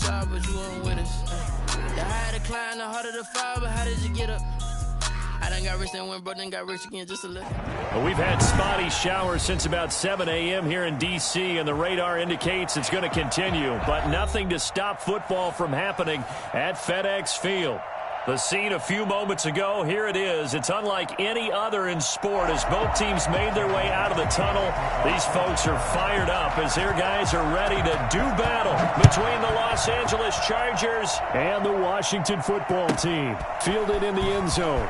side, but you weren't with us. The higher the climb, the harder the fall, but how did you get up? I done got rich and went broke, then got rich again just a little. Well, we've had spotty showers since about 7 a.m. here in D.C., and the radar indicates it's going to continue, but nothing to stop football from happening at FedEx Field. The scene a few moments ago, here it is. It's unlike any other in sport as both teams made their way out of the tunnel. These folks are fired up as their guys are ready to do battle between the Los Angeles Chargers and the Washington football team. Fielded in the end zone.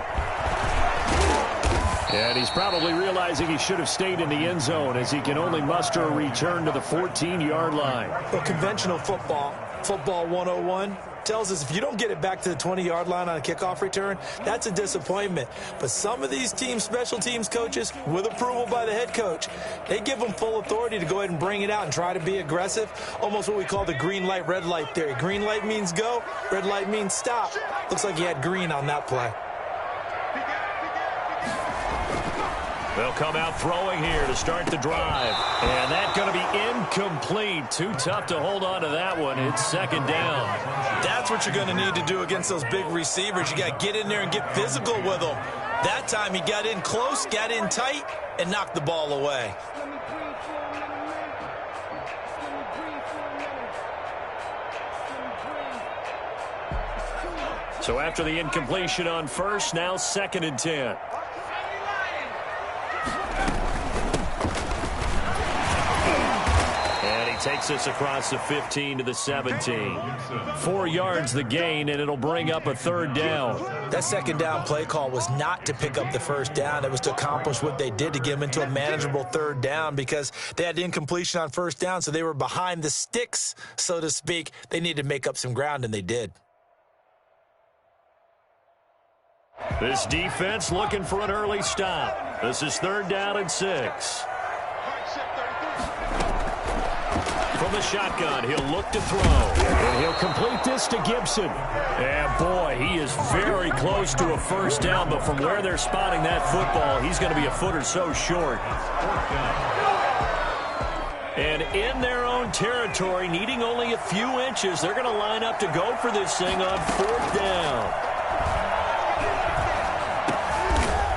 And he's probably realizing he should have stayed in the end zone as he can only muster a return to the 14-yard line. Well, conventional football 101, tells us if you don't get it back to the 20-yard line on a kickoff return, that's a disappointment. But some of these teams, special teams coaches, with approval by the head coach, they give them full authority to go ahead and bring it out and try to be aggressive, almost what we call the green light, red light theory. Green light means go, red light means stop. Looks like he had green on that play. They'll come out throwing here to start the drive. And that's going to be incomplete. Too tough to hold on to that one. It's second down. That's what you're going to need to do against those big receivers. You got to get in there and get physical with them. That time he got in close, got in tight, and knocked the ball away. So after the incompletion on first, now 2nd and 10. Takes us across the 15 to the 17. 4 yards the gain, and it'll bring up a 3rd down. That second down play call was not to pick up the first down. It was to accomplish what they did to get them into a manageable 3rd down because they had incompletion on first down, so they were behind the sticks, so to speak. They needed to make up some ground, and they did. This defense looking for an early stop. This is 3rd down and 6. From the shotgun, he'll look to throw. And he'll complete this to Gibson. And boy, he is very close to a first down, but from where they're spotting that football, he's going to be a foot or so short. And in their own territory, needing only a few inches, they're going to line up to go for this thing on 4th down.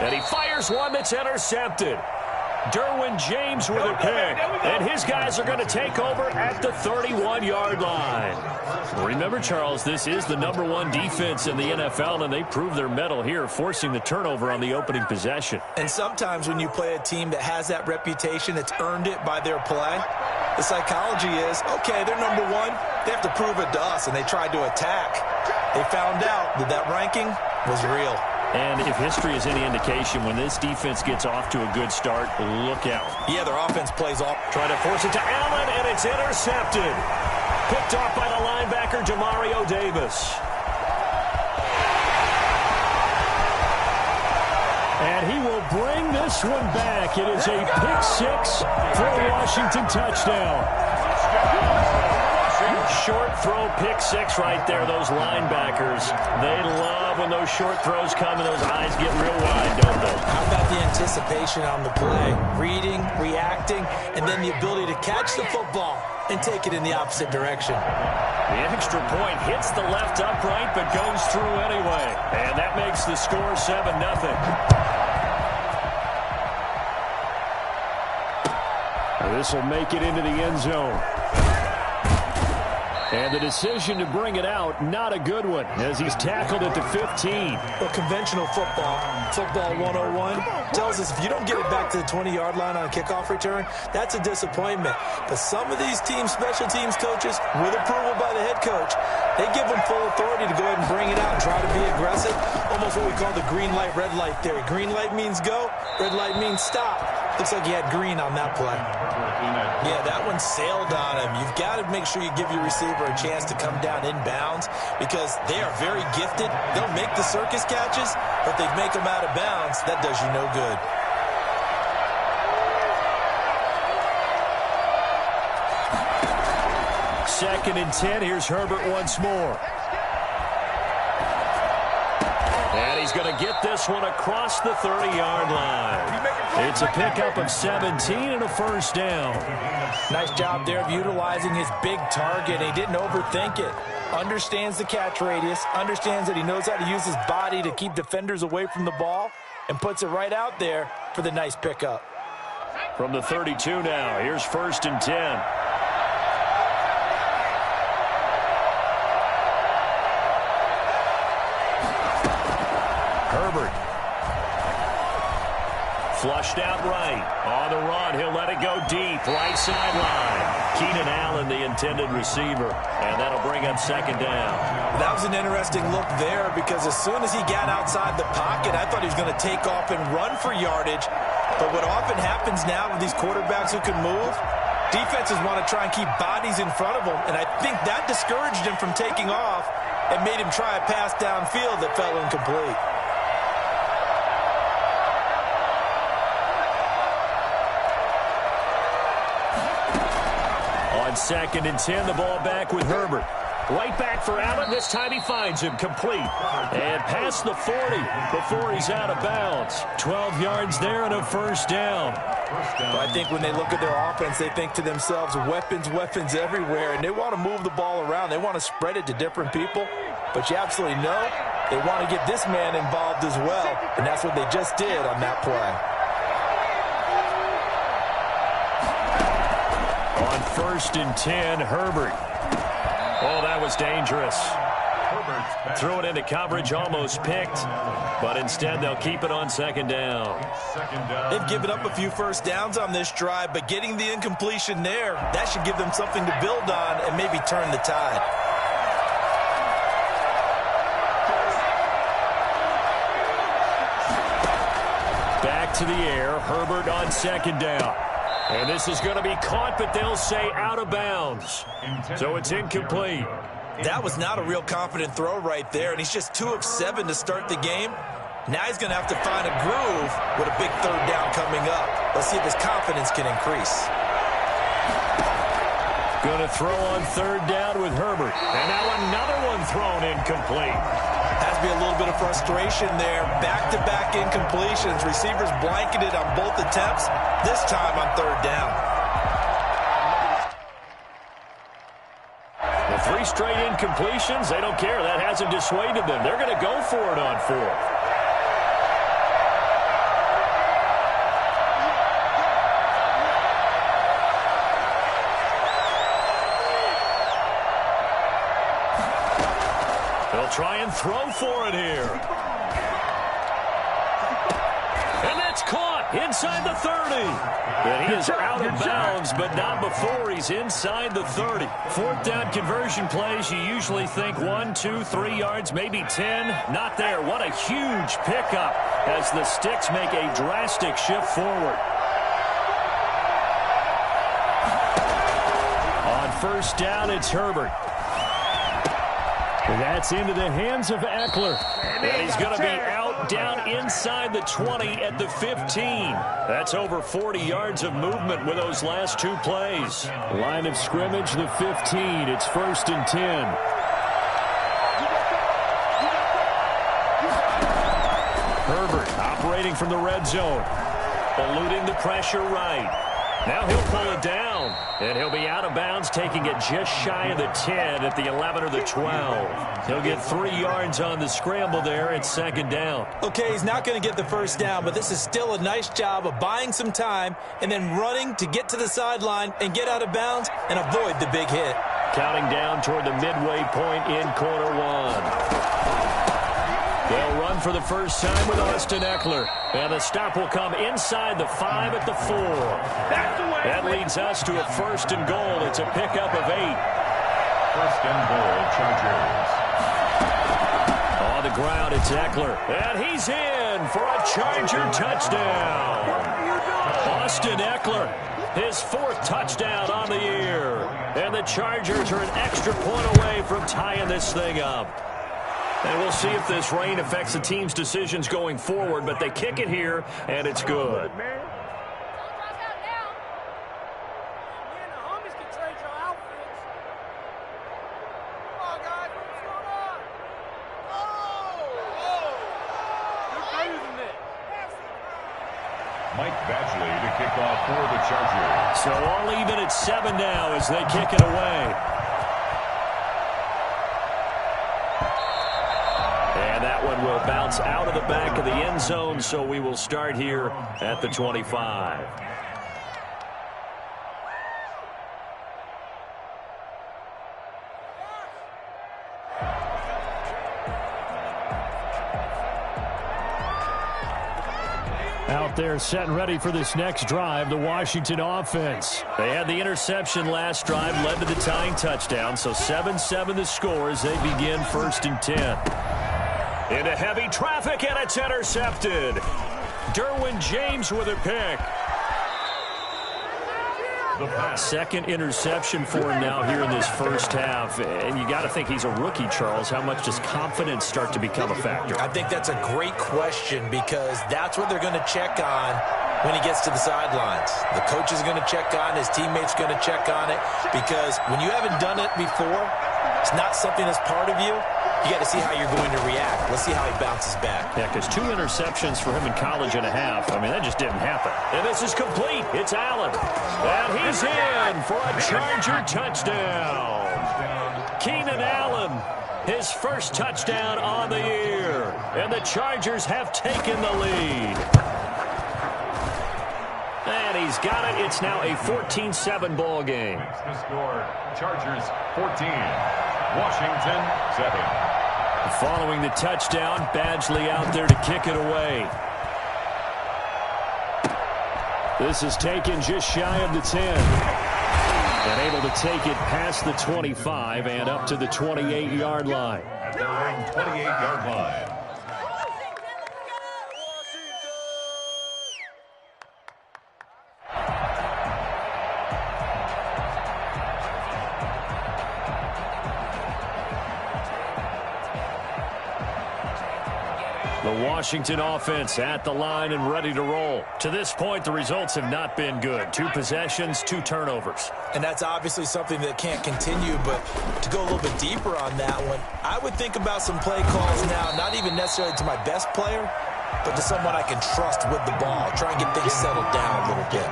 And he fires one that's intercepted. Derwin James with a pick, and his guys are going to take over at the 31-yard line. Remember, Charles, this is the #1 defense in the NFL, and they prove their mettle here, forcing the turnover on the opening possession. And sometimes when you play a team that has that reputation, it's earned it by their play, the psychology is, okay, they're #1, they have to prove it to us, and they tried to attack. They found out that that ranking was real. And if history is any indication, when this defense gets off to a good start, look out. Yeah, their offense plays off. Trying to force it to Allen, and it's intercepted. Picked off by the linebacker, Demario Davis. And he will bring this one back. It is a pick 6 for a Washington touchdown. Short throw, pick 6 right there, those linebackers. They love when those short throws come and those eyes get real wide, don't they? How about the anticipation on the play? Reading, reacting, and then the ability to catch the football and take it in the opposite direction. The extra point hits the left upright but goes through anyway. And that makes the score 7-0. This will make it into the end zone. And the decision to bring it out, not a good one, as he's tackled at the 15. Well, conventional football 101, tells us if you don't get it back to the 20-yard line on a kickoff return, that's a disappointment. But some of these teams, special teams coaches, with approval by the head coach, they give them full authority to go ahead and bring it out and try to be aggressive, almost what we call the green light, red light theory. Green light means go, red light means stop. Looks like he had green on that play. Yeah, that one sailed on him. You've got to make sure you give your receiver a chance to come down inbounds because they are very gifted. They'll make the circus catches, but if they make them out of bounds, that does you no good. Second and 10. Here's Herbert once more. And he's going to get this one across the 30-yard line. It's a pickup of 17 and a first down. Nice job there of utilizing his big target. He didn't overthink it. Understands the catch radius, understands that he knows how to use his body to keep defenders away from the ball, and puts it right out there for the nice pickup. From the 32 now, here's 1st and 10. Herbert. Flushed out right. On the run, he'll let it go deep. Right sideline. Keenan Allen, the intended receiver. And that'll bring up 2nd down. That was an interesting look there because as soon as he got outside the pocket, I thought he was going to take off and run for yardage. But what often happens now with these quarterbacks who can move, defenses want to try and keep bodies in front of them. And I think that discouraged him from taking off and made him try a pass downfield that fell incomplete. On 2nd and 10, the ball back with Herbert. Right back for Allen. This time he finds him complete. And past the 40 before he's out of bounds. 12 yards there and a first down. But I think when they look at their offense, they think to themselves, weapons, weapons everywhere. And they want to move the ball around. They want to spread it to different people. But you absolutely know they want to get this man involved as well. And that's what they just did on that play. On 1st and 10, Herbert. Oh, that was dangerous. Threw it into coverage, almost picked. But instead, they'll keep it on 2nd down. They've given up a few first downs on this drive, but getting the incompletion there, that should give them something to build on and maybe turn the tide. Back to the air, Herbert on 2nd down. And this is going to be caught, but they'll say out of bounds. So it's incomplete. That was not a real confident throw right there, and he's just 2 of 7 to start the game. Now he's going to have to find a groove with a big 3rd down coming up. Let's see if his confidence can increase. Going to throw on 3rd down with Herbert. And now another one thrown incomplete. Has to be a little bit of frustration there. Back-to-back incompletions. Receivers blanketed on both attempts, this time on 3rd down. The 3 straight incompletions, they don't care. That hasn't dissuaded them. They're going to go for it on 4th. Try and throw for it here. And that's caught inside the 30. And he is out of bounds, but not before he's inside the 30. 4th down conversion plays, you usually think 1, 2, 3 yards, maybe 10. Not there. What a huge pickup as the Sticks make a drastic shift forward. On 1st down, it's Herbert. And that's into the hands of Eckler. And he's going to be out down inside the 20 at the 15. That's over 40 yards of movement with those last 2 plays. Line of scrimmage, the 15. It's 1st and 10. Herbert operating from the red zone. Eluding the pressure right. Now he'll pull it down, and he'll be out of bounds, taking it just shy of the 10 at the 11 or the 12. He'll get 3 yards on the scramble there at 2nd down. Okay, he's not going to get the first down, but this is still a nice job of buying some time and then running to get to the sideline and get out of bounds and avoid the big hit. Counting down toward the midway point in quarter 1. They'll run for the first time with Austin Eckler. And the stop will come inside the 5 at the 4. That leads us to a 1st and goal. It's a pickup of 8. 1st and goal, Chargers. On the ground, it's Eckler. And he's in for a Charger touchdown. Austin Eckler, his 4th touchdown on the year. And the Chargers are an extra point away from tying this thing up. And we'll see if this rain affects the team's decisions going forward, but they kick it here, and it's good. Mike Badgley to kick off for the Chargers. So all even at 7 now as they kick it away. And that one will bounce out of the back of the end zone, so we will start here at the 25. Out there set and ready for this next drive, the Washington offense. They had the interception last drive, led to the tying touchdown, so 7-7 the score as they begin 1st and 10. Into heavy traffic, and it's intercepted. Derwin James with a pick. Second interception for him now here in this first half. And you got to think he's a rookie, Charles. How much does confidence start to become a factor? I think that's a great question because that's what they're going to check on when he gets to the sidelines. The coach is going to check on, his teammates are going to check on it, because when you haven't done it before, it's not something that's part of you. You got to see how you're going to react. Let's see how he bounces back. Yeah, because 2 interceptions for him in college and a half. I mean, that just didn't happen. And this is complete. It's Allen. And he's in for a Charger touchdown. Keenan Allen, his first touchdown on the year. And the Chargers have taken the lead. And he's got it. It's now a 14-7 ball game. The score, Chargers 14, Washington 7. Following the touchdown, Badgley out there to kick it away. This is taken just shy of the 10. And able to take it past the 25 and up to the 28-yard line. At their own 28-yard line. The Washington offense at the line and ready to roll. To this point, the results have not been good. 2 possessions, 2 turnovers. And that's obviously something that can't continue, but to go a little bit deeper on that one, I would think about some play calls now, not even necessarily to my best player, but to someone I can trust with the ball. Try and get things settled down a little bit.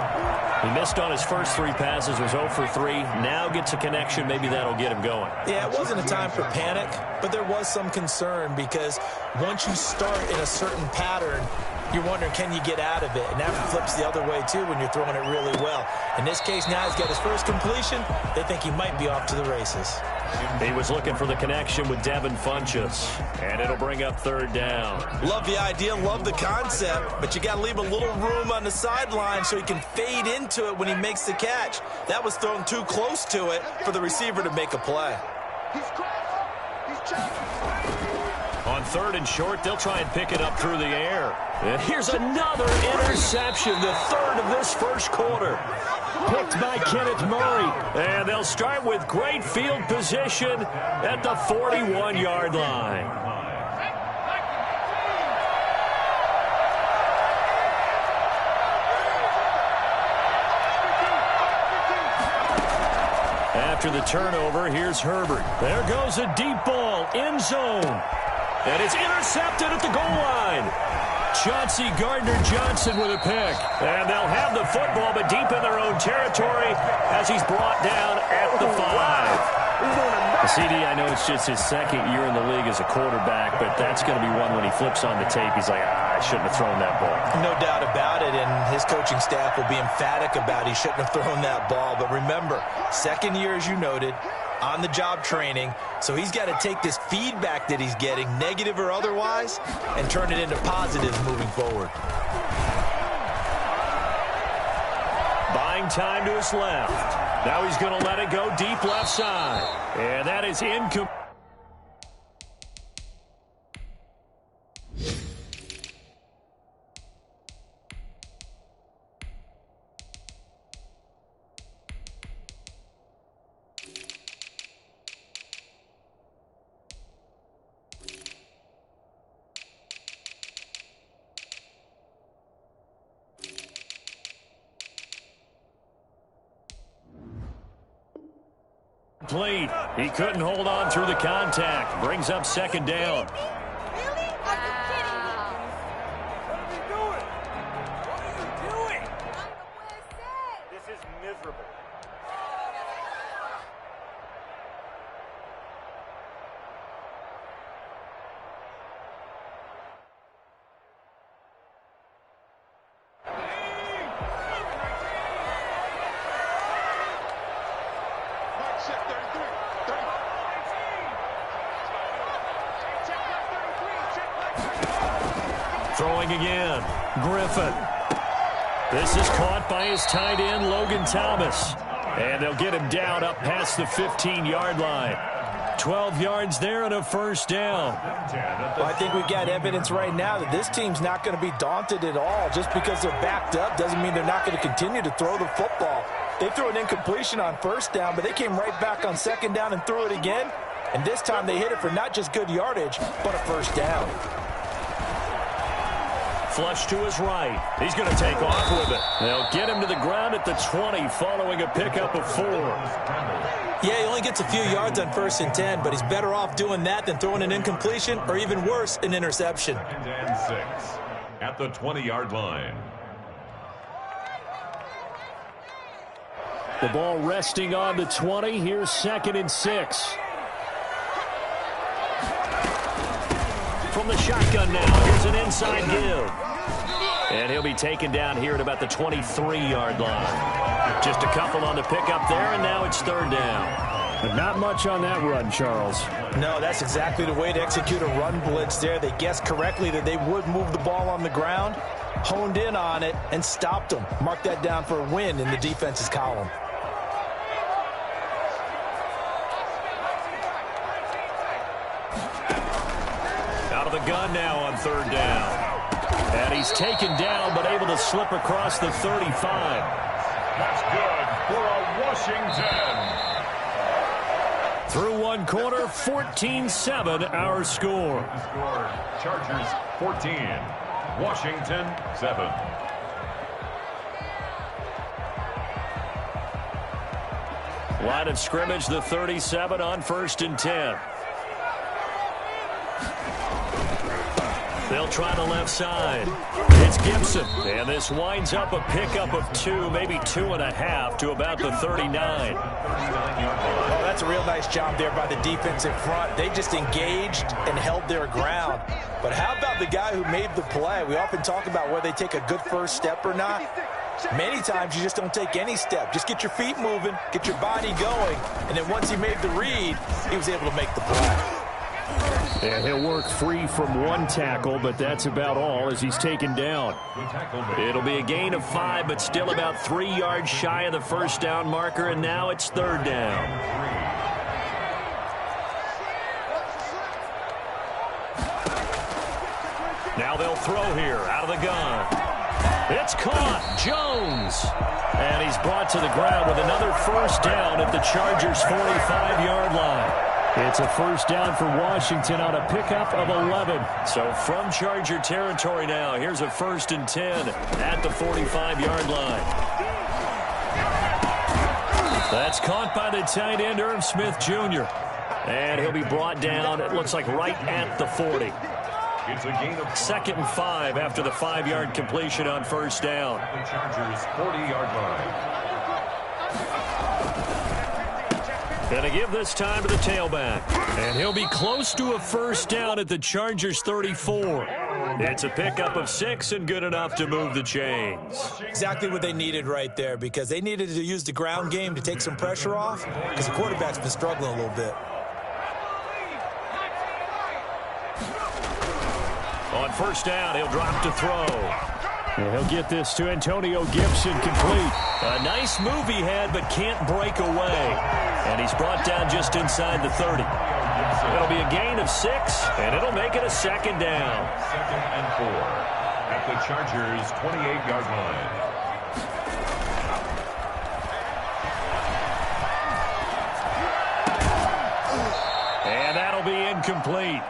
He missed on his first 3 passes, was 0 for 3. Now gets a connection. Maybe that'll get him going. Yeah, it wasn't a time for panic, but there was some concern because once you start in a certain pattern, you're wondering, can you get out of it? And that flips the other way, too, when you're throwing it really well. In this case, now he's got his first completion. They think he might be off to the races. He was looking for the connection with Devin Funchess, and it'll bring up 3rd down. Love the idea, love the concept, but you got to leave a little room on the sideline so he can fade into it when he makes the catch. That was thrown too close to it for the receiver to make a play. On 3rd and short, they'll try and pick it up through the air. And here's another interception, the 3rd of this first quarter. Picked by Kenneth Murray. And they'll start with great field position at the 41-yard line. After the turnover, here's Herbert. There goes a deep ball, end zone. And it's intercepted at the goal line. Chauncey Gardner-Johnson with a pick. And they'll have the football, but deep in their own territory as he's brought down at the 5. CD, I know it's just his 2nd year in the league as a quarterback, but that's going to be one when he flips on the tape. He's like, I shouldn't have thrown that ball. No doubt about it, and his coaching staff will be emphatic about he shouldn't have thrown that ball. But remember, 2nd year, as you noted, on-the-job training, so he's got to take this feedback that he's getting, negative or otherwise, and turn it into positives moving forward. Buying time to his left. Now he's going to let it go deep left side. And that is incomplete. He couldn't hold on through the contact. Brings up 2nd down. Throwing again. Griffin. This is caught by his tight end, Logan Thomas. And they'll get him down up past the 15-yard line. 12 yards there and a first down. Well, I think we've got evidence right now that this team's not going to be daunted at all. Just because they're backed up doesn't mean they're not going to continue to throw the football. They threw an incompletion on first down, but they came right back on second down and threw it again. And this time they hit it for not just good yardage, but a first down. Flush to his right. He's going to take off with it. They'll get him to the ground at the 20 following a pickup of 4. Yeah, he only gets a few yards on 1st and 10, but he's better off doing that than throwing an incompletion or even worse, an interception. And 6 at the 20-yard line. The ball resting on the 20. Here's 2nd and 6. From the shotgun now. Here's an inside give. And he'll be taken down here at about the 23-yard line. Just a couple on the pickup there, and now it's 3rd down. But not much on that run, Charles. No, that's exactly the way to execute a run blitz there. They guessed correctly that they would move the ball on the ground, honed in on it, and stopped them. Mark that down for a win in the defense's column. Out of the gun now on 3rd down. And he's taken down, but able to slip across the 35. That's good for a Washington. Through one quarter, 14-7 our score. Chargers 14, Washington 7. Line of scrimmage, the 37 on 1st and 10. They'll try the left side. It's Gibson. And this winds up a pickup of 2, maybe 2.5 to about the 39. Oh, that's a real nice job there by the defense in front. They just engaged and held their ground. But how about the guy who made the play? We often talk about whether they take a good first step or not. Many times you just don't take any step. Just get your feet moving, get your body going, and then once he made the read, he was able to make the play. And he'll work free from one tackle, but that's about all as he's taken down. It'll be a gain of 5, but still about 3 yards shy of the first down marker, and now it's 3rd down. Now they'll throw here out of the gun. It's caught. Jones. And he's brought to the ground with another first down at the Chargers' 45-yard line. It's a first down for Washington on a pickup of 11. So from Charger territory now, here's a 1st and 10 at the 45-yard line. That's caught by the tight end, Irv Smith Jr. And he'll be brought down, it looks like right at the 40. It's a gain of 2nd and 5 after the 5-yard completion on first down. the Chargers' 40-yard line. Gonna give this time to the tailback. And he'll be close to a first down at the Chargers' 34. It's a pickup of 6 and good enough to move the chains. Exactly what they needed right there, because they needed to use the ground game to take some pressure off, because the quarterback's been struggling a little bit. On first down, he'll drop to throw. And he'll get this to Antonio Gibson complete. A nice move he had, but can't break away. And he's brought down just inside the 30. It'll be a gain of 6, and it'll make it a 2nd down. 2nd and 4 at the Chargers' 28-yard line. And that'll be incomplete.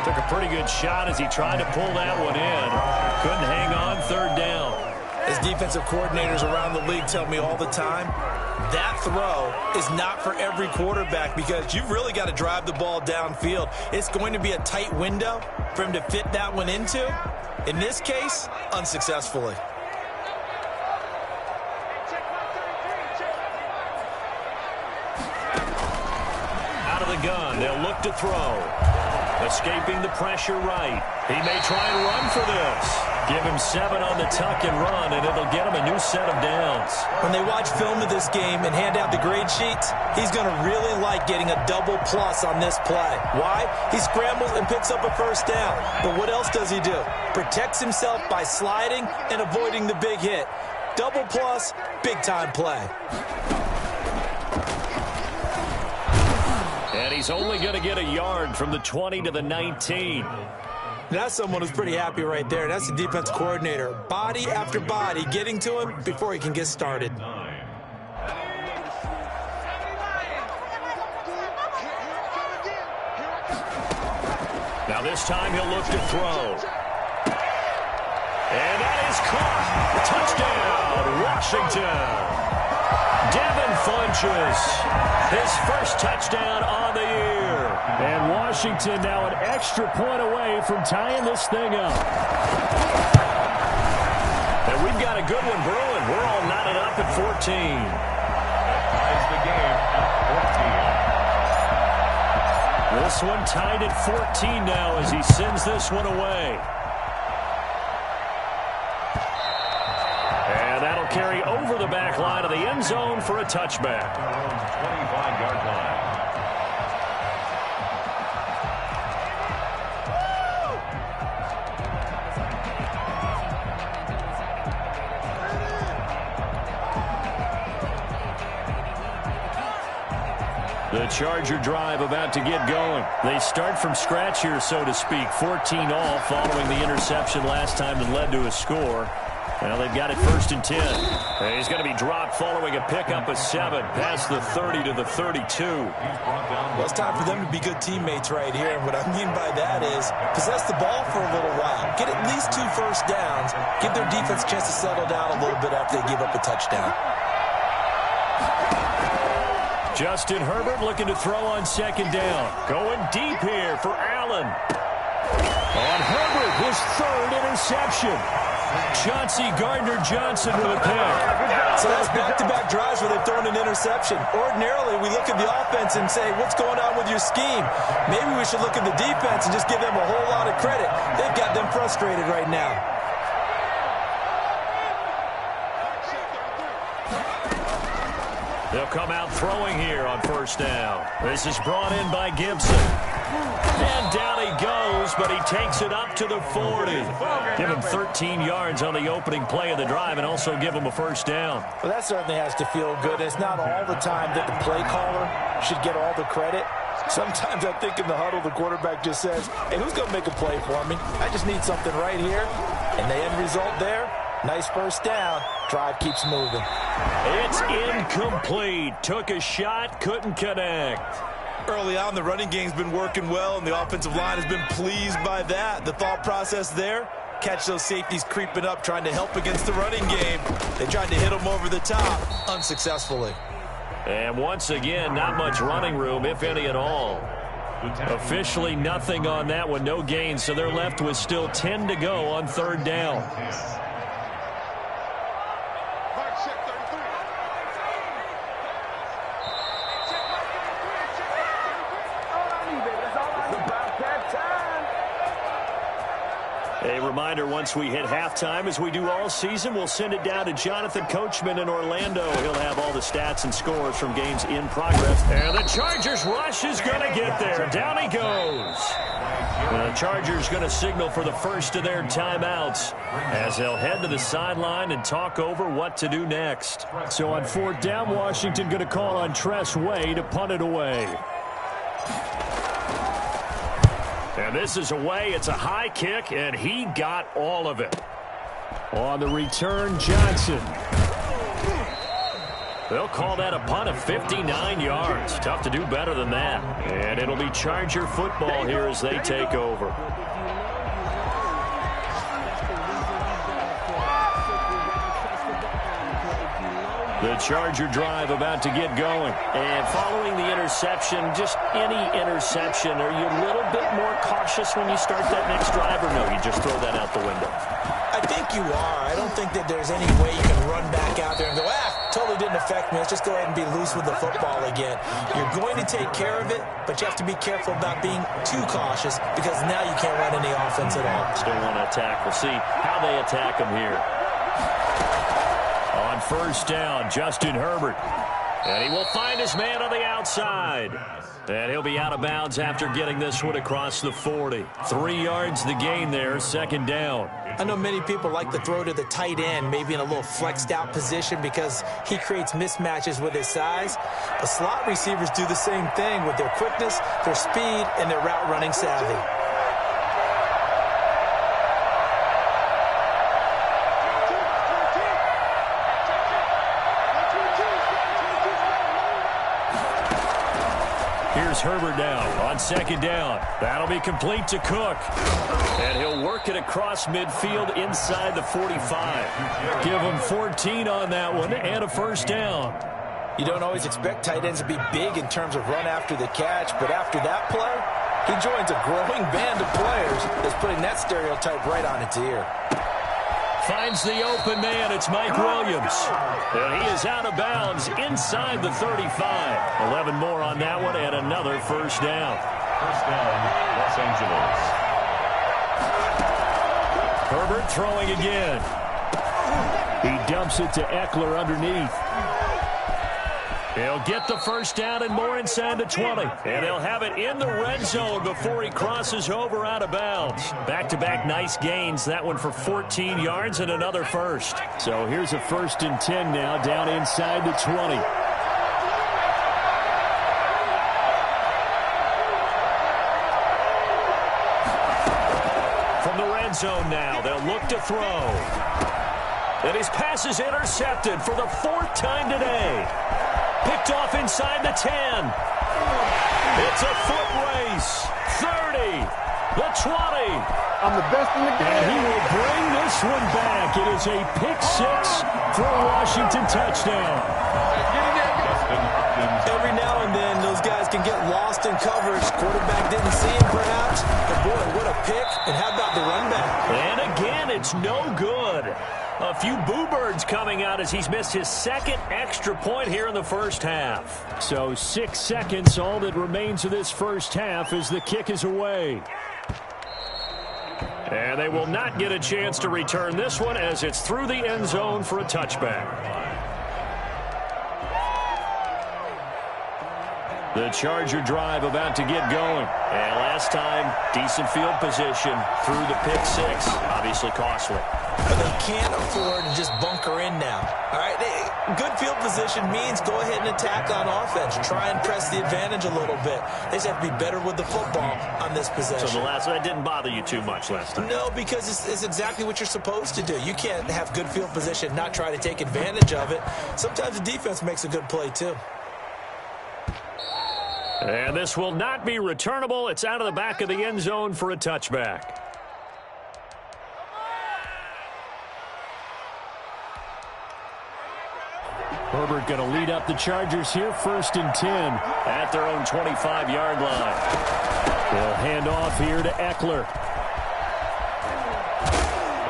Took a pretty good shot as he tried to pull that one in. Couldn't hang on, 3rd down. As defensive coordinators around the league tell me all the time, that throw is not for every quarterback, because you've really got to drive the ball downfield. It's going to be a tight window for him to fit that one into. In this case, unsuccessfully. Out of the gun, they'll look to throw. Escaping the pressure right. He may try and run for this. Give him 7 on the tuck and run, and it'll get him a new set of downs. When they watch film of this game and hand out the grade sheets, he's going to really like getting a double plus on this play. Why? He scrambles and picks up a first down. But what else does he do? Protects himself by sliding and avoiding the big hit. Double plus, big-time play. And he's only going to get a yard from the 20 to the 19. That's someone who's pretty happy right there. That's the defense coordinator. Body after body getting to him before he can get started. Now this time he'll look to throw. And that is caught. Touchdown, Washington. Devin Funchess, his first touchdown on the year. And Washington now an extra point away from tying this thing up. And we've got a good one brewing. We're all knotted up at 14. That ties the game at 14. This one tied at 14 now as he sends this one away. And that'll carry over the back line of the end zone for a touchback. 25-yard line. The Charger drive about to get going. They start from scratch here, so to speak. 14 all following the interception last time that led to a score. Well, they've got it 1st and 10. And he's going to be dropped following a pickup of 7 past the 30 to the 32. Well, it's time for them to be good teammates right here. And what I mean by that is possess the ball for a little while. Get at least 2 first downs. Give their defense a chance to settle down a little bit after they give up a touchdown. Justin Herbert looking to throw on 2nd down. Going deep here for Allen. On Herbert, his 3rd interception. Chauncey Gardner-Johnson with a pick. So that's back-to-back drives where they've thrown an interception. Ordinarily, we look at the offense and say, what's going on with your scheme? Maybe we should look at the defense and just give them a whole lot of credit. They've got them frustrated right now. They'll come out throwing here on 1st down. This is brought in by Gibson. And down he goes, but he takes it up to the 40. Give him 13 yards on the opening play of the drive and also give him a 1st down. Well, that certainly has to feel good. It's not all the time that the play caller should get all the credit. Sometimes I think in the huddle, the quarterback just says, hey, who's going to make a play for me? I just need something right here. And the end result there, nice 1st down. Drive keeps moving. It's incomplete. Took a shot, couldn't connect. Early on, the running game's been working well, and the offensive line has been pleased by that. The thought process there, catch those safeties creeping up, trying to help against the running game. They tried to hit them over the top, unsuccessfully. And once again, not much running room, if any at all. Officially nothing on that one, no gain, so they're left with still 10 to go on 3rd down. A reminder, once we hit halftime, as we do all season, we'll send it down to Jonathan Coachman in Orlando. He'll have all the stats and scores from games in progress. And the Chargers rush is going to get there. Down he goes. The Chargers going to signal for the first of their timeouts as they'll head to the sideline and talk over what to do next. So on 4th down, Washington going to call on Tress Way to punt it away. And this is away. It's a high kick, and he got all of it. On the return, Johnson. They'll call that a punt of 59 yards. Tough to do better than that. And it'll be Charger football here as they take over. The Charger drive about to get going. And following the interception, just any interception, are you a little bit more cautious when you start that next drive, or no, you just throw that out the window? I think you are. I don't think that there's any way you can run back out there and go, totally didn't affect me. Let's just go ahead and be loose with the football again. You're going to take care of it, but you have to be careful about being too cautious because now you can't run any offense at all. Still want to attack. We'll see how they attack him here. On first down, Justin Herbert. And he will find his man on the outside. And he'll be out of bounds after getting this one across the 40. 3 yards the gain there, second down. I know many people like to throw to the tight end, maybe in a little flexed out position because he creates mismatches with his size. But slot receivers do the same thing with their quickness, their speed, and their route running savvy. Here's Herbert now on second down. That'll be complete to Cook. And he'll work it across midfield inside the 45. Give him 14 on that one and a first down. You don't always expect tight ends to be big in terms of run after the catch, but after that play, he joins a growing band of players that's putting that stereotype right on its ear. Finds the open man. It's Mike Williams. And he is out of bounds inside the 35. 11 more on that one and another first down. First down, Los Angeles. Herbert throwing again. He dumps it to Eckler underneath. He'll get the first down and more inside the 20. And he'll have it in the red zone before he crosses over out of bounds. Back-to-back nice gains. That one for 14 yards and another first. So here's a 1st and 10 now down inside the 20. From the red zone now, they'll look to throw. And his pass is intercepted for the 4th time today. Picked off inside the 10. It's a foot race. 30. The 20. I'm the best in the game. And he will bring this one back. It is a pick 6 for a Washington touchdown. Every now and then, those guys can get lost in coverage. Quarterback didn't see him, perhaps. But, boy, what a pick. And how about the run back? And again, it's no good. A few boo birds coming out as he's missed his 2nd extra point here in the first half. So 6 seconds, all that remains of this first half as the kick is away. And they will not get a chance to return this one as it's through the end zone for a touchback. The Charger drive about to get going. And last time, decent field position through the pick 6. Obviously costly. But they can't afford to just bunker in now. All right, good field position means go ahead and attack on offense. Try and press the advantage a little bit. They just have to be better with the football on this possession. So that didn't bother you too much last time? No, because it's exactly what you're supposed to do. You can't have good field position, not try to take advantage of it. Sometimes the defense makes a good play, too. And this will not be returnable. It's out of the back of the end zone for a touchback. Herbert going to lead up the Chargers here, 1st and 10 at their own 25-yard line. They'll hand off here to Eckler.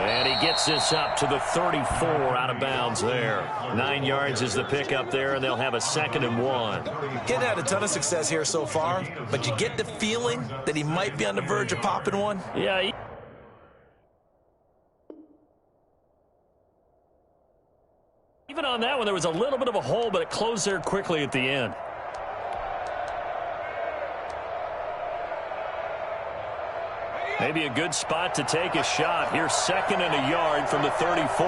And he gets this up to the 34 out of bounds there. 9 yards is the pickup there, and they'll have a 2nd and 1. He hadn't had a ton of success here so far, but you get the feeling that he might be on the verge of popping one. Yeah, even on that one, there was a little bit of a hole, but it closed there quickly at the end. Maybe a good spot to take a shot. Here's 2nd and a yard from the 34.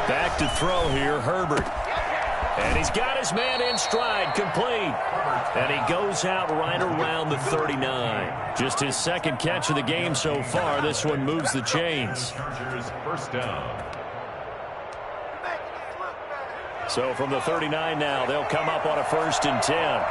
Back to throw here, Herbert. And he's got his man in stride, complete. And he goes out right around the 39. Just his 2nd catch of the game so far. This one moves the chains. First down. So from the 39 now, they'll come up on a 1st and 10.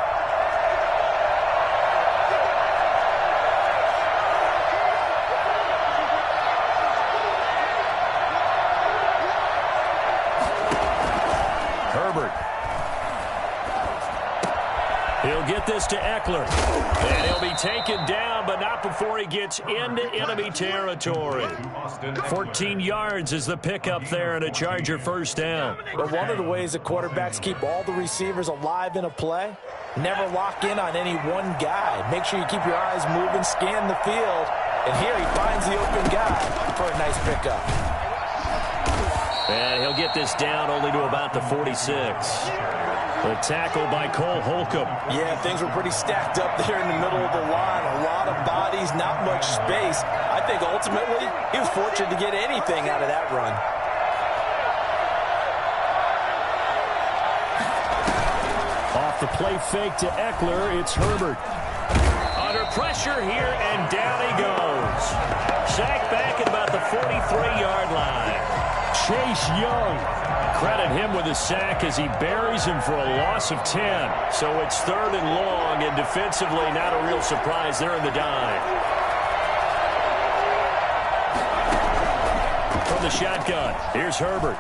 He'll get get this to Eckler. And he'll be taken down, but not before he gets into enemy territory. 14 yards is the pickup there and a Charger first down. But one of the ways that quarterbacks keep all the receivers alive in a play, never lock in on any one guy. Make sure you keep your eyes moving, scan the field. And here he finds the open guy for a nice pickup. And he'll get this down only to about the 46. The tackle by Cole Holcomb. Yeah, things were pretty stacked up there in the middle of the line. A lot of bodies, not much space. I think ultimately he was fortunate to get anything out of that run. Off the play fake to Eckler, it's Herbert. Under pressure here, and down he goes. Sacked back at about the 43-yard line. Chase Young. Credit him with a sack as he buries him for a loss of 10. So it's 3rd and long, and defensively not a real surprise there in the dive. From the shotgun, here's Herbert.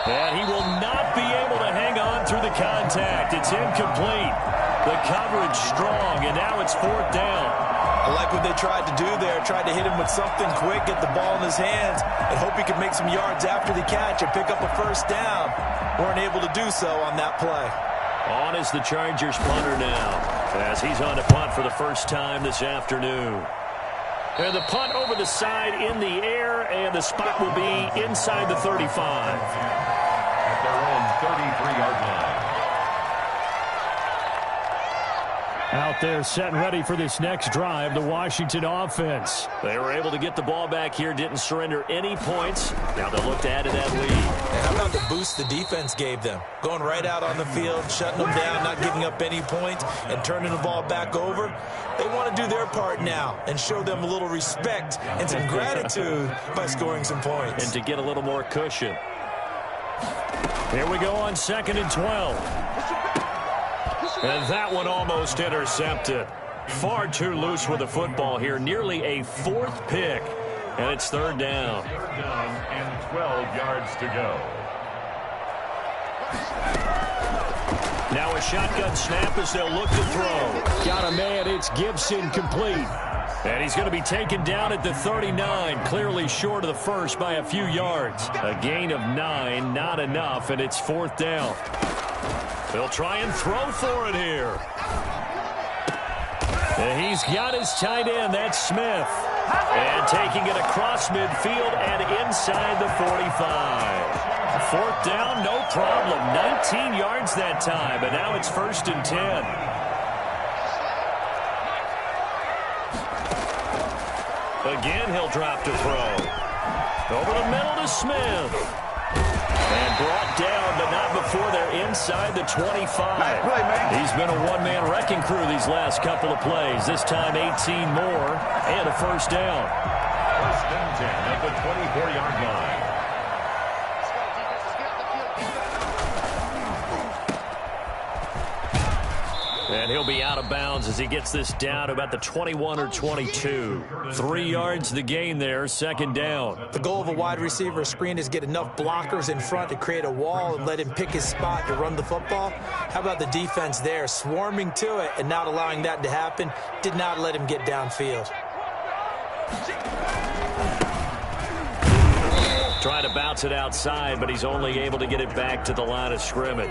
And he will not be able to hang on through the contact. It's incomplete. The coverage strong, and now it's 4th down. I like what they tried to do there. Tried to hit him with something quick, get the ball in his hands, and hope he could make some yards after the catch and pick up a first down. Weren't able to do so on that play. On is the Chargers punter now, as he's on to punt for the first time this afternoon. And the punt over the side in the air, and the spot will be inside the 35. At their own 33-yard line. Out there set and ready for this next drive, the Washington offense. They were able to get the ball back here, didn't surrender any points. Now they'll look to add to that lead. And how about the boost the defense gave them? Going right out on the field, shutting them down, not giving up any points, and turning the ball back over. They want to do their part now and show them a little respect and some gratitude by scoring some points. And to get a little more cushion. Here we go on 2nd and 12. And that one almost intercepted. Far too loose with the football here. Nearly a 4th pick. And it's 3rd down. 3rd down and 12 yards to go. Now a shotgun snap as they'll look to throw. Got a man, it's Gibson, complete. And he's going to be taken down at the 39, clearly short of the first by a few yards. A gain of 9, not enough, and it's 4th down. They'll try and throw for it here. And he's got his tight end, that's Smith. And taking it across midfield and inside the 45. 4th down, no problem. 19 yards that time, and now it's 1st and 10. Again, he'll drop to throw. Over the middle to Smith. And brought down, but not before they're inside the 25. He's been a one-man wrecking crew these last couple of plays. This time 18 more and a first down. 1st and 10 at the 24-yard line. And he'll be out of bounds as he gets this down to about the 21 or 22. 3 yards the gain there, 2nd down. The goal of a wide receiver screen is get enough blockers in front to create a wall and let him pick his spot to run the football. How about the defense there, swarming to it and not allowing that to happen? Did not let him get downfield. Trying to bounce it outside, but he's only able to get it back to the line of scrimmage.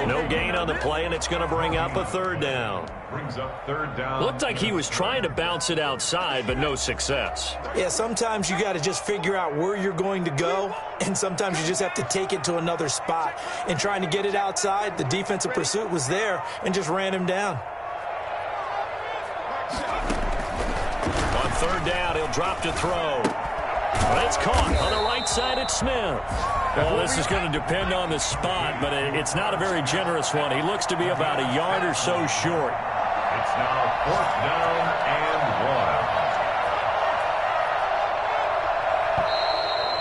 No gain on the play, and it's going to bring up a 3rd down. Brings up 3rd down. Looked like he was trying to bounce it outside, but no success. Yeah, sometimes you got to just figure out where you're going to go, and sometimes you just have to take it to another spot. And trying to get it outside, the defensive pursuit was there and just ran him down. On 3rd down, he'll drop to throw. Well, it's caught on the right side at Smith. Well, this is going to depend on the spot, but it's not a very generous one. He looks to be about a yard or so short. It's now 4th down and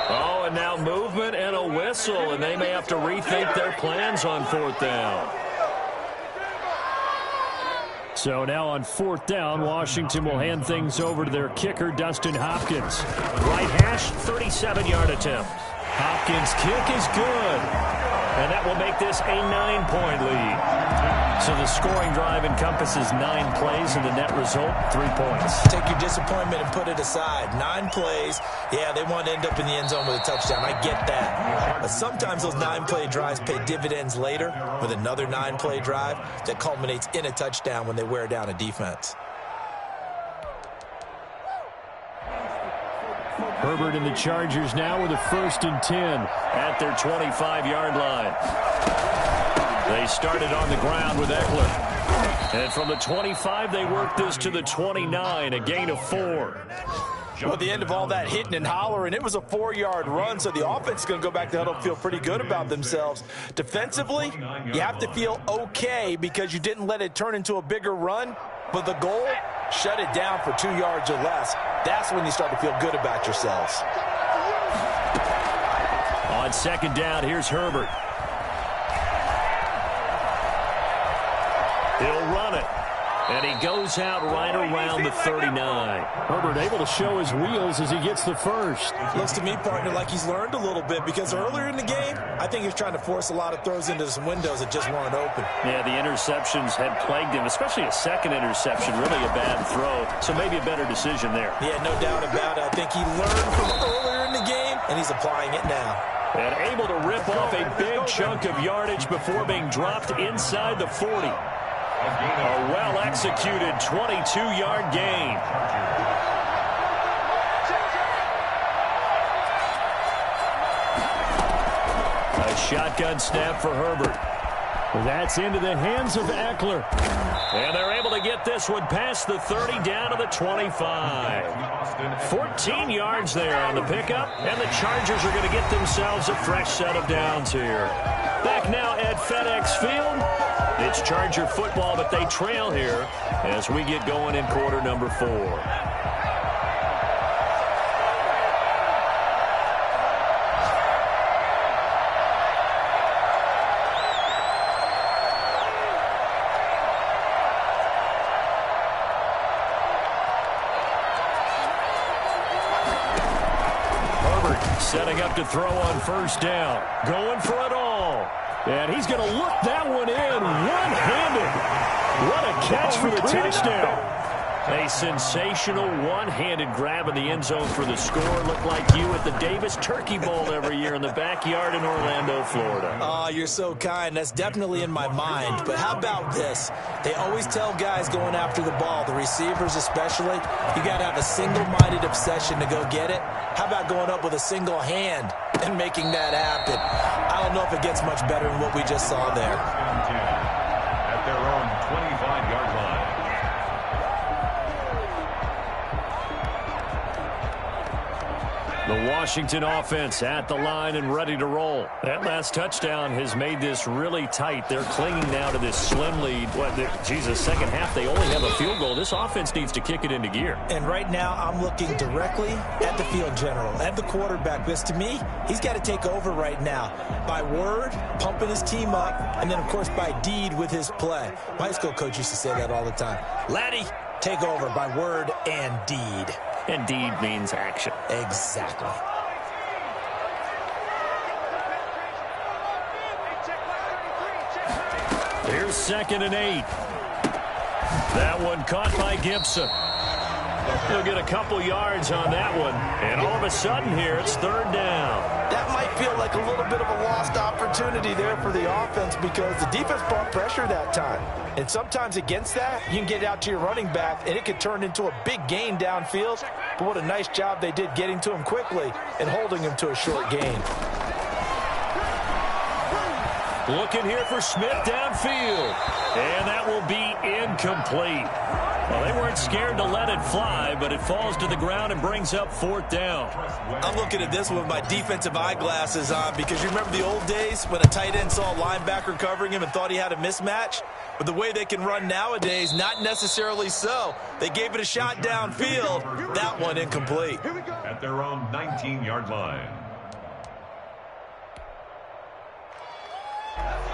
1. Oh, and now movement and a whistle, and they may have to rethink their plans on 4th down. So now on 4th down, Washington will hand things over to their kicker, Dustin Hopkins. Right hash, 37-yard attempt. Hopkins' kick is good. And that will make this a 9-point lead. So the scoring drive encompasses 9 plays, and the net result, 3 points. Take your disappointment and put it aside. 9 plays. Yeah, they want to end up in the end zone with a touchdown. I get that. But sometimes those 9-play drives pay dividends later with another 9-play drive that culminates in a touchdown when they wear down a defense. Herbert and the Chargers now with a 1st and 10 at their 25-yard line. They started on the ground with Eckler. And from the 25, they worked this to the 29, a gain of 4. Well, at the end of all that hitting and hollering, it was a 4-yard run, so the offense is going to go back to huddle and feel pretty good about themselves. Defensively, you have to feel okay because you didn't let it turn into a bigger run, but the goal, shut it down for 2 yards or less. That's when you start to feel good about yourselves. On 2nd down, here's Herbert. He'll run it. And he goes out right around the 39. Herbert able to show his wheels as he gets the first. Looks to me, partner, like he's learned a little bit because earlier in the game, I think he was trying to force a lot of throws into some windows that just weren't open. Yeah, the interceptions had plagued him, especially a second interception, really a bad throw. So maybe a better decision there. Yeah, no doubt about it. I think he learned from earlier in the game, and he's applying it now. And able to rip off a big chunk of yardage before being dropped inside the 40. A well-executed 22-yard gain. A shotgun snap for Herbert. That's into the hands of Eckler. And they're able to get this one past the 30 down to the 25. 14 yards there on the pickup, and the Chargers are going to get themselves a fresh set of downs here. Back now at FedEx Field. It's Charger football, but they trail here as we get going in quarter number 4. Herbert setting up to throw on 1st down. Going for it all. And he's going to look that one in one-handed. What a catch for the touchdown. A sensational one-handed grab in the end zone for the score. Looked like you at the Davis Turkey Bowl every year in the backyard in Orlando, Florida. Oh, you're so kind. That's definitely in my mind. But how about this? They always tell guys going after the ball, the receivers especially, you got to have a single-minded obsession to go get it. How about going up with a single hand and making that happen? I don't know if it gets much better than what we just saw there. At their own 25-yard line. The Washington offense at the line and ready to roll. That last touchdown has made this really tight. They're clinging now to this slim lead. Second half, they only have a field goal. This offense needs to kick it into gear. And right now, I'm looking directly at the field general, at the quarterback. Because to me, he's got to take over right now. By word, pumping his team up, and then, of course, by deed with his play. My high school coach used to say that all the time. Laddie, take over by word and deed. And deed means action. Exactly. Here's 2nd and 8. That one caught by Gibson. He'll get a couple yards on that one. And all of a sudden here, it's 3rd down. That might feel like a little bit of a lost opportunity there for the offense because the defense brought pressure that time. And sometimes against that, you can get out to your running back, and it could turn into a big gain downfield. But what a nice job they did getting to him quickly and holding him to a short gain. Looking here for Smith downfield. And that will be incomplete. Well, they weren't scared to let it fly, but it falls to the ground and brings up 4th down. I'm looking at this with my defensive eyeglasses on because you remember the old days when a tight end saw a linebacker covering him and thought he had a mismatch? But the way they can run nowadays, not necessarily so. They gave it a shot downfield. That one incomplete. At their own 19-yard line.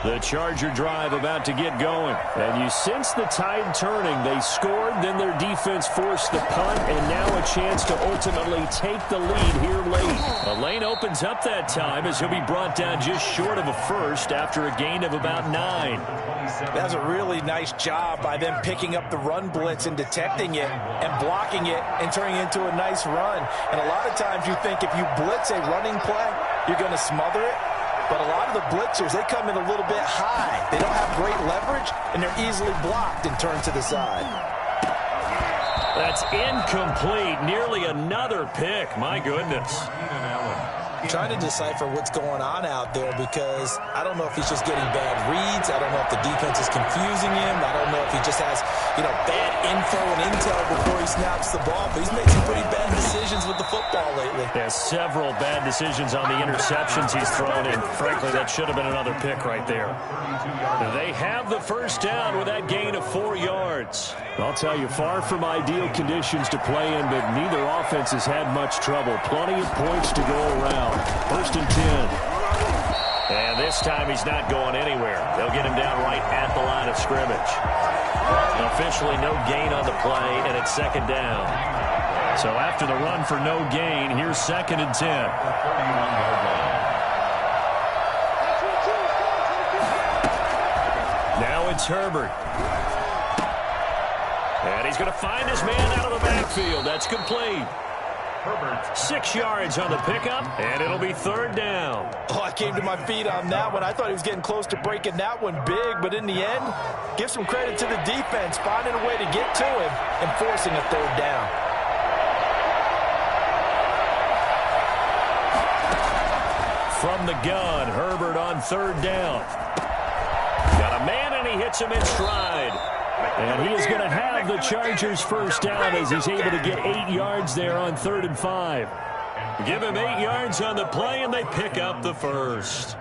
The Charger drive about to get going. And you sense the tide turning. They scored, then their defense forced the punt, and now a chance to ultimately take the lead here late. A lane opens up that time as he'll be brought down just short of a first after a gain of about 9. That's a really nice job by them picking up the run blitz and detecting it and blocking it and turning it into a nice run. And a lot of times you think if you blitz a running play, you're going to smother it. But a lot of the blitzers, they come in a little bit high. They don't have great leverage, and they're easily blocked and turned to the side. That's incomplete. Nearly another pick. My goodness. I'm trying to decipher what's going on out there because I don't know if he's just getting bad reads. I don't know if the defense is confusing him. I don't know if he just has, bad info and intel before he snaps the ball. But he's made some pretty bad decisions with the football lately. There's several bad decisions on the interceptions he's thrown in. Frankly, that should have been another pick right there. They have the first down with that gain of 4 yards. I'll tell you, far from ideal conditions to play in, but neither offense has had much trouble. Plenty of points to go around. First and 10. And this time he's not going anywhere. They'll get him down right at the line of scrimmage. Officially no gain on the play, and it's second down. So after the run for no gain, here's second and 10. Now it's Herbert. And he's going to find his man out of the backfield. That's complete. 6 yards on the pickup, and it'll be third down. Oh, I came to my feet on that one. I thought he was getting close to breaking that one big, but in the end, give some credit to the defense, finding a way to get to him and forcing a third down. From the gun, Herbert on third down. Got a man, and he hits him in stride. And he is going to have the Chargers first down as he's able to get 8 yards there on 3rd and 5. Give him 8 yards on the play, and they pick up the first.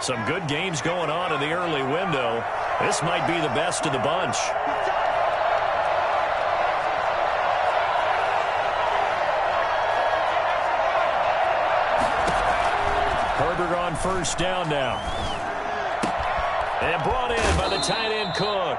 Some good games going on in the early window. This might be the best of the bunch. Herbert on first down now. And brought in by the tight end Cook.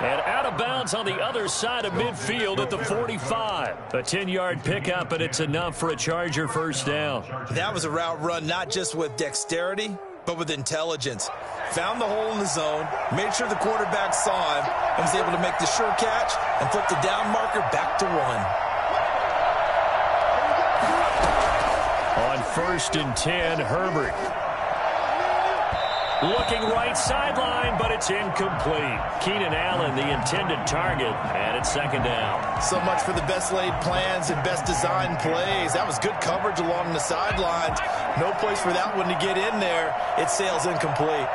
And out of bounds on the other side of midfield at the 45. A 10-yard pickup, and it's enough for a Charger first down. That was a route run not just with dexterity, but with intelligence. Found the hole in the zone, made sure the quarterback saw him, and was able to make the sure catch and flip the down marker back to 1. On 1st and 10, Herbert. Looking right sideline, but it's incomplete. Keenan Allen, the intended target, and it's second down. So much for the best laid plans and best designed plays. That was good coverage along the sidelines. No place for that one to get in there. It sails incomplete.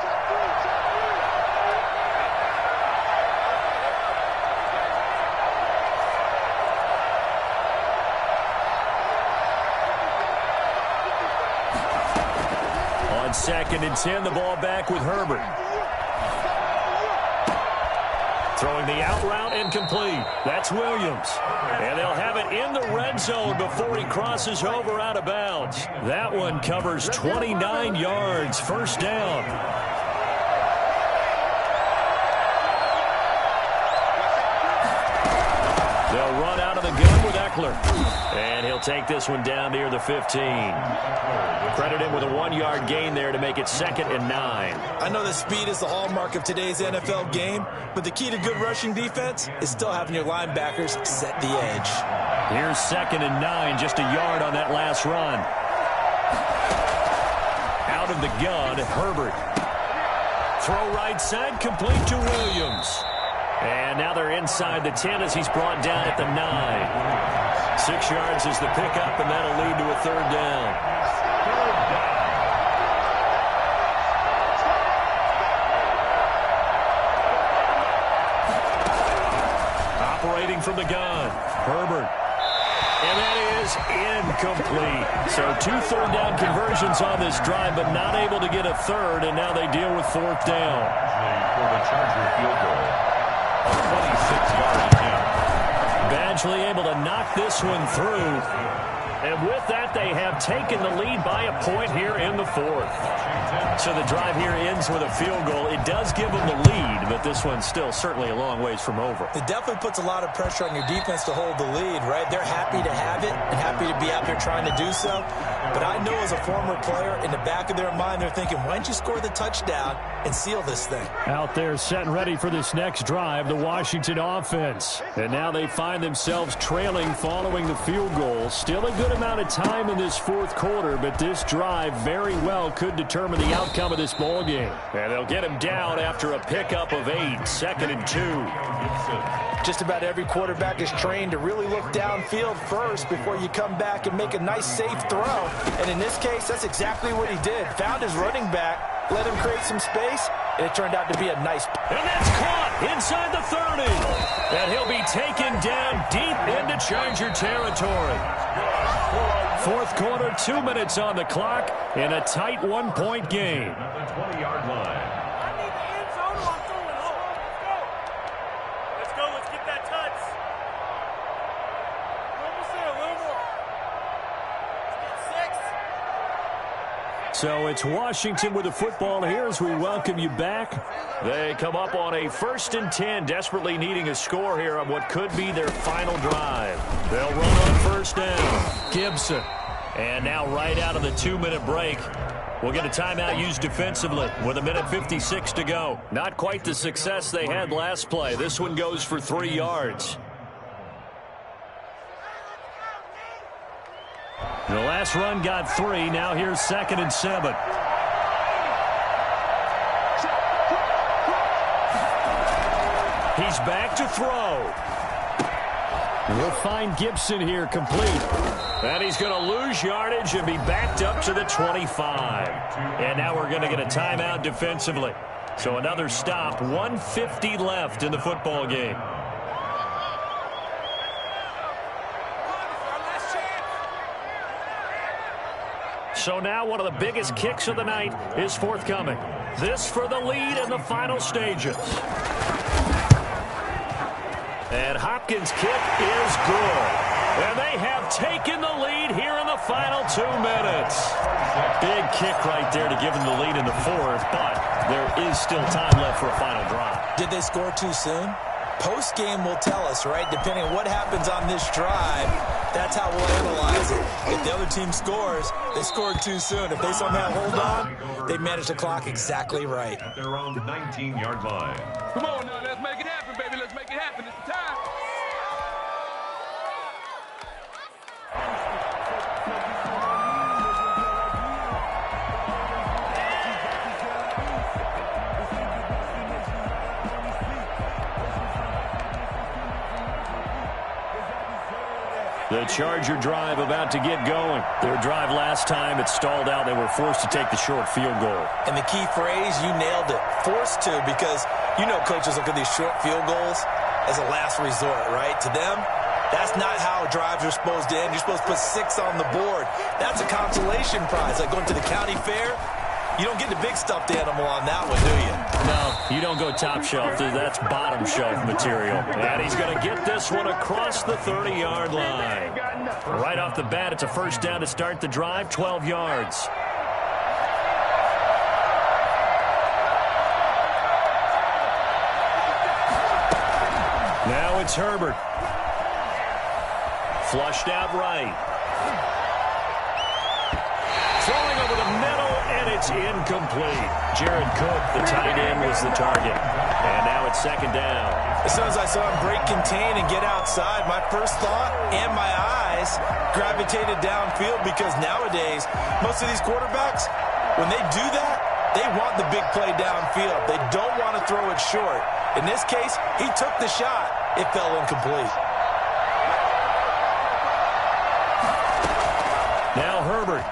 On 2nd and 10, the ball back with Herbert. Throwing the out route incomplete. That's Williams. And they'll have it in the red zone before he crosses over out of bounds. That one covers 29 yards. First down. They'll run out of the gun with Eckler. And he'll take this one down near the 15. Credit him with a 1-yard gain there to make it 2nd and 9. I know that speed is the hallmark of today's NFL game, but the key to good rushing defense is still having your linebackers set the edge. Here's 2nd and 9, just a yard on that last run. Out of the gun, Herbert. Throw right side, complete to Williams. And now they're inside the 10 as he's brought down at the 9. 6 yards is the pickup, and that'll lead to a third down. Operating from the gun, Herbert. And that is incomplete. So 2 third down conversions on this drive, but not able to get a third, and now they deal with 4th down. For the Charger field goal. 26-yard attempt. Badgley able to knock this one through. And with that, they have taken the lead by a point here in the fourth. So the drive here ends with a field goal. It does give them the lead, but this one's still certainly a long ways from over. It definitely puts a lot of pressure on your defense to hold the lead, right? They're happy to have it and happy to be out there trying to do so. But I know as a former player, in the back of their mind, they're thinking, why don't you score the touchdown and seal this thing? Out there set and ready for this next drive, the Washington offense. And now they find themselves trailing following the field goal. Still a good amount of time in this fourth quarter, but this drive very well could determine the outcome of this ball game. And they'll get him down after a pickup of 8, 2nd and 2. Just about every quarterback is trained to really look downfield first before you come back and make a nice, safe throw. And in this case, that's exactly what he did. Found his running back, let him create some space, and it turned out to be a nice. And that's caught inside the 30. And he'll be taken down deep into Charger territory. Fourth quarter, 2 minutes on the clock in a tight 1-point game. At the 20-yard line. So it's Washington with the football here as we welcome you back. They come up on a 1st and 10, desperately needing a score here on what could be their final drive. They'll run on 1st down. Gibson. And now right out of the 2-minute break, we'll get a timeout used defensively with 1:56 to go. Not quite the success they had last play. This one goes for 3 yards. The last run got 3. Now here's 2nd and 7. He's back to throw. We'll find Gibson here complete. And he's going to lose yardage and be backed up to the 25. And now we're going to get a timeout defensively. So another stop. 1:50 left in the football game. So now one of the biggest kicks of the night is forthcoming. This for the lead in the final stages. And Hopkins' kick is good. And they have taken the lead here in the final 2 minutes. Big kick right there to give them the lead in the fourth, but there is still time left for a final drive. Did they score too soon? Post-game will tell us, right? Depending on what happens on this drive, that's how we'll analyze it. If the other team scores, they scored too soon. If they somehow hold on, they managed the clock exactly right. At their own 19-yard line. Come on now, let's make it happen, baby. Let's make it happen. It's the time. The Charger drive about to get going. Their drive last time, it stalled out. They were forced to take the short field goal. And the key phrase, you nailed it. Forced to, because you know coaches look at these short field goals as a last resort, right? To them, that's not how drives are supposed to end. You're supposed to put 6 on the board. That's a consolation prize. Like going to the county fair, you don't get the big stuffed animal on that one, do you? No, you don't go top shelf. That's bottom shelf material. And he's going to get this one across the 30-yard line. Right off the bat, it's a 1st down to start the drive, 12 yards. Now it's Herbert. Flushed out right. Throwing over the middle, and it's incomplete. Jared Cook, the tight end, was the target. And now it's 2nd down. As soon as I saw him break contain and get outside, my first thought and my eyes gravitated downfield, because nowadays, most of these quarterbacks, when they do that, they want the big play downfield. They don't want to throw it short. In this case, he took the shot. It fell incomplete. Now Herbert.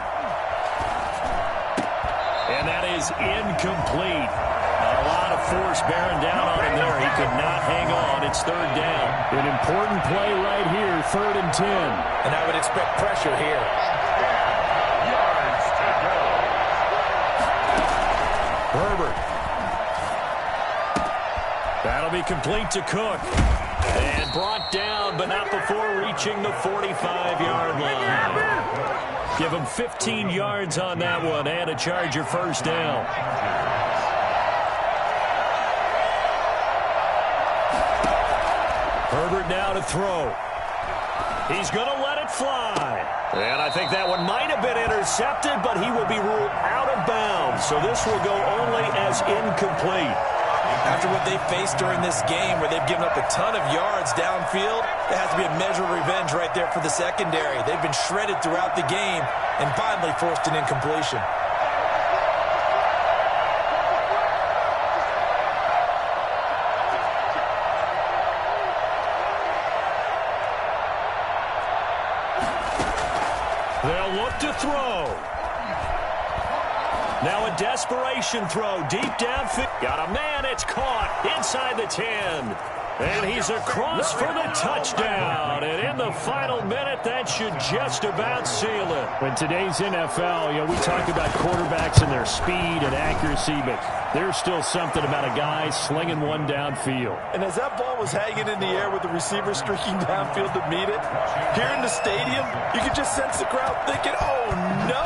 And that is incomplete. A lot of force bearing down on him there. He could not hang on. It's 3rd down. An important play right here, 3rd and 10. And I would expect pressure here. Herbert. That'll be complete to Cook. And brought down, but not before reaching the 45-yard line. Give him 15 yards on that one and a Charger first down. Herbert now to throw. He's going to let it fly. And I think that one might have been intercepted, but he will be ruled out of bounds. So this will go only as incomplete. After what they faced during this game where they've given up a ton of yards downfield, there has to be a measure of revenge right there for the secondary. They've been shredded throughout the game and finally forced an incompletion. They'll look to throw. Now a desperation throw deep downfield. Got a man. It's caught inside the 10. And he's across for the touchdown. And in the final minute, that should just about seal it. In today's NFL, we talk about quarterbacks and their speed and accuracy, but there's still something about a guy slinging one downfield. And as that ball was hanging in the air with the receiver streaking downfield to meet it, here in the stadium, you could just sense the crowd thinking, oh, no.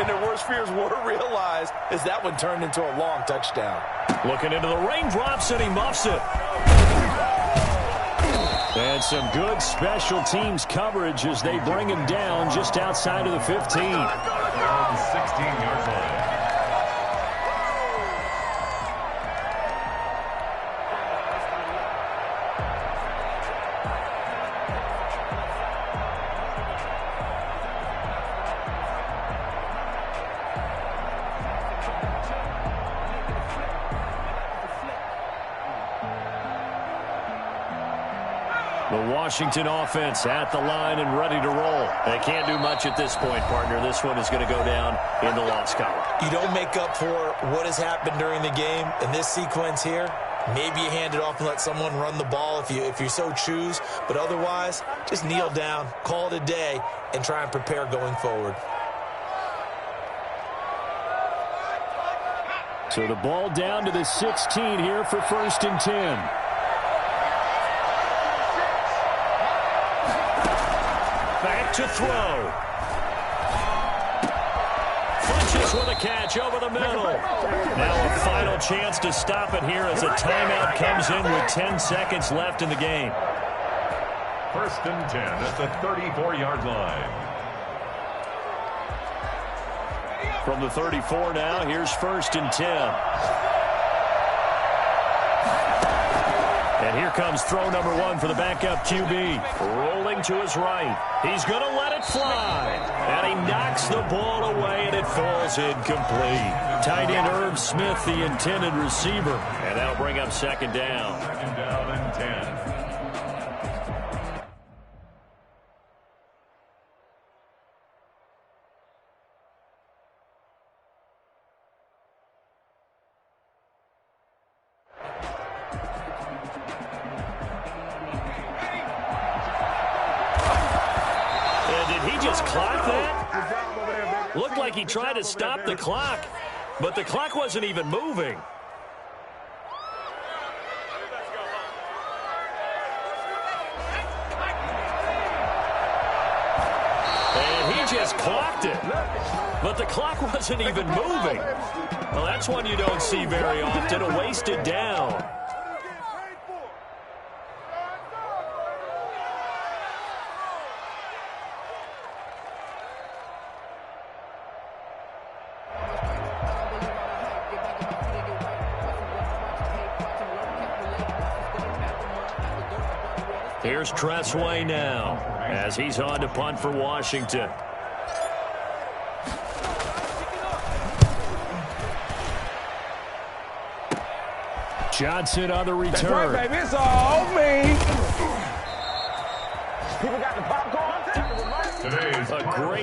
And their worst fears were realized as that one turned into a long touchdown. Looking into the raindrops, and he muffs it. And some good special teams coverage as they bring him down just outside of the 15. 16-yard line. The Washington offense at the line and ready to roll. They can't do much at this point, partner. This one is going to go down in the loss column. You don't make up for what has happened during the game in this sequence here. Maybe you hand it off and let someone run the ball if you so choose. But otherwise, just kneel down, call it a day, and try and prepare going forward. So the ball down to the 16 here for 1st and 10. Back to throw. Funches with a catch over the middle. Now a final chance to stop it here as a timeout comes in with 10 seconds left in the game. 1st and 10 at the 34-yard line. From the 34 now, here's 1st and 10. And here comes throw number 1 for the backup QB. Rolling to his right. He's going to let it fly. And he knocks the ball away, and it falls incomplete. Tight end Irv Smith, the intended receiver. And that'll bring up 2nd down. 2nd down and 10. Clock that? Looked like he tried to stop the clock, but the clock wasn't even moving. And he just clocked it, but the clock wasn't even moving. Well, that's one you don't see very often, a wasted down. Here's Tressway now as he's on to punt for Washington. Johnson on the return. That's right, baby. It's all me. Today's A great